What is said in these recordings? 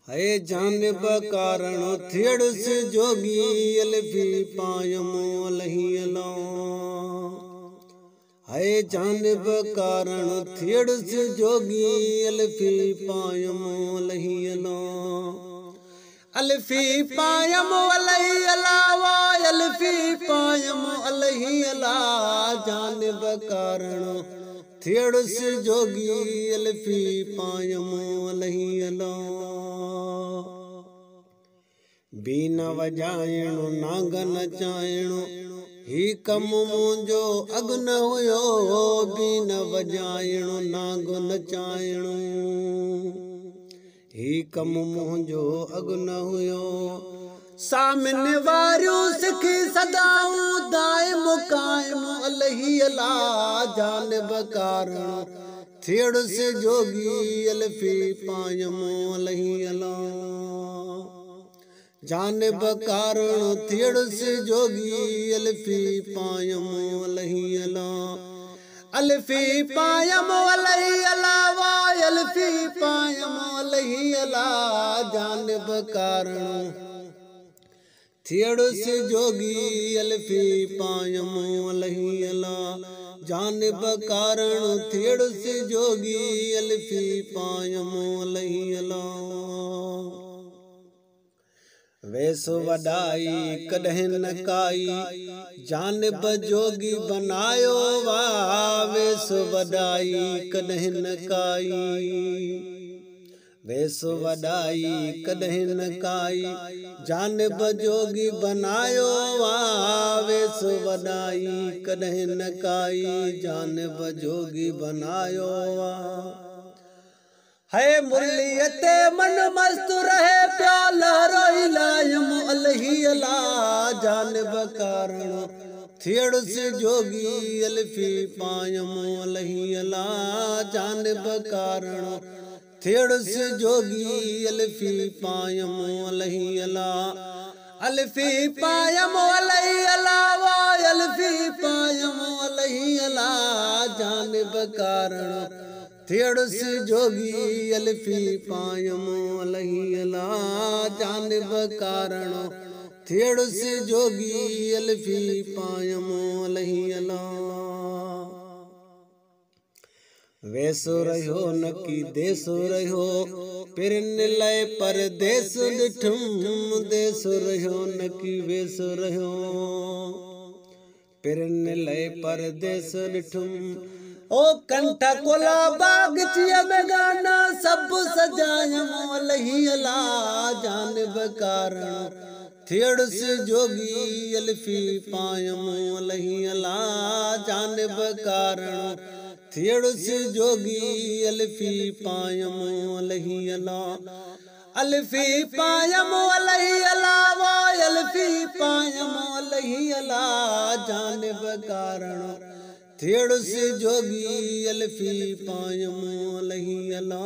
है जानब कारण थियड़स जोगी अलफी पायमो अलही अला। है जानब कारण थियड़स जोगी अलफी पायमो अलही अला। अलफी पायमो अलही अला वा अलफी पायमो अलही अला। जानब कारण थियड़स जोगी अलफी पायमो अलही अला। बीन वजाइणो नांग नचाइणो ही कम मुंहिंजो अॻु न हुयो। बीन वजाइणो नांग नचाइणो ही कम मुंहिंजो अॻु न हुयो। सामिन वारियूं सिखी सदाऊं दाइम काइम अलही अला। जानब कारण थियड़स जोगी अलफी पायमो अलही अला। जानब कारण थियड़स जोगी अलफी पायमो अलही अला। अलफी पायमो अलही अला वा अलफी पायमो अलही अला। जानब कारण थियड़स जोगी अलफी पायमो अलही अला। जानब कारण थियड़स जोगी अलफी पायमो अलही अला। वेसो वडाई कॾहिं न काई जानब जोगी बनायो वा। वेसो वडाई कॾहिं न काई वेसो वडाई कॾहिं न काई जानब जोगी बनायो वा। वेसो वडाई कॾहिं न काई जानब जोगी बनायो वा। है मुरलीअ ते मन मस्त रहे पियो लहरो इलायम अलही अला। जानब कारण थियड़स जोगी अलफी पायमो अलही अला। जानब कारण थियड़स जोगी अलफी पायमो अलही अला। अलफी पायमो अलही अला वा अलफी पायमो अलही अला। जानब कारण थियड़स जोगी अलफी पायमो अलही अला। जानब कारण थियड़स जोगी अलफी पायमो अलही अला। वेसो रहियो न की देसो रहियो पिरन लय परदेस ॾिठुम। देसो रहियो न की वेसो रहियो पिरन लय परदेस ॾिठुम। ओ कंठ कोला बागचिया में गाना सब सजायमो अलही अला। जानब कारण थियड़स जोगी अलफी पायमो अलही अला। जानब कारण थियड़स जोगी अलफी पायमो अलही अला। अलफी पायमो अलही अला वा अलफी पायमो अलही अला। जानब कारण थियड़स जोगी अलफी पायमो अलही अला।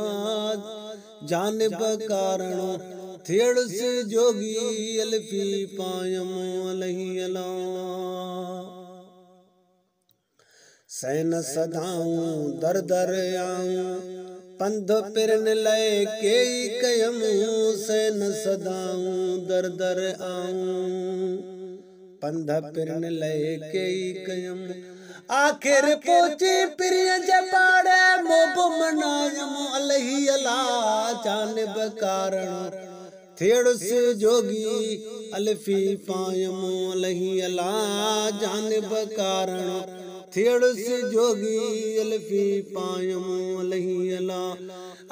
जानब कारण थियड़स जोगी अलफी पायमो अलही अला। सैन सदाऊं दर दर आऊं पंध पिरन लय केई कयम। सैन सदाऊं दर दर आऊं पंध पिरन लय केई कयम। आखिर पहुंची प्रिय जे पाड़े मोब मनायमो अलही अला। जानब कारण थियड़स जोगी अलफी पायमो अलही अला। जानब कारण थियड़स जोगी अलफी पायमो अलही अला।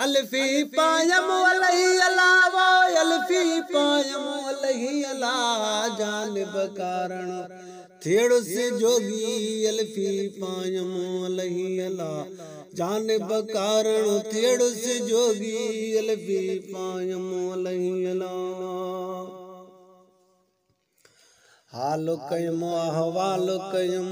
अलफी पायमो अलही अला वा अलफी पायमो अलही अला। जानब कारण थियड़स जोगी अलफी पायमो अलही अला। जानब कारण थियड़स जोगी अलफी पायमो अलही अला। हाल कयम अहवाल कयम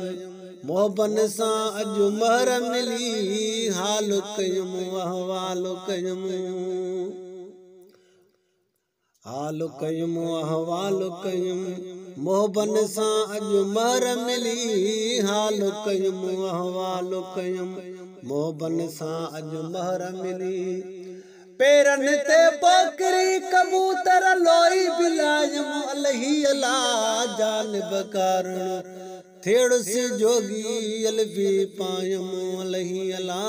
मोहबन सां अॼु महर मिली। हाल कयम अहवाल कयम हाल कयम अहवाल कयम मोहबन सां अॼु महर मिली। हाल कयम अहवाल कयम मोहबन सां अॼु महर मिली। पेरन ते पोकरी कबूतर लोई बिलायम अलही अला जानब कारण थेड़ से जोगी अलफी पायम अलही अला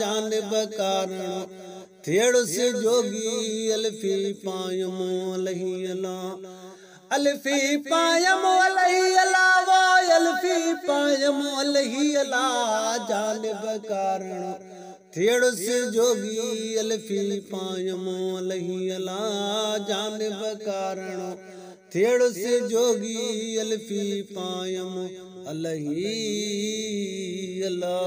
जानब कारण थेड़ से जोगी अलफी पायम अलही अला अलफी पायम अलही अला वो अलफी पायम अलही अला जानब कारण थेड़ से जोगी अलफी पायम अलही अला जानब कारण थेड़ से जोगी अलफी पायम अलही अला।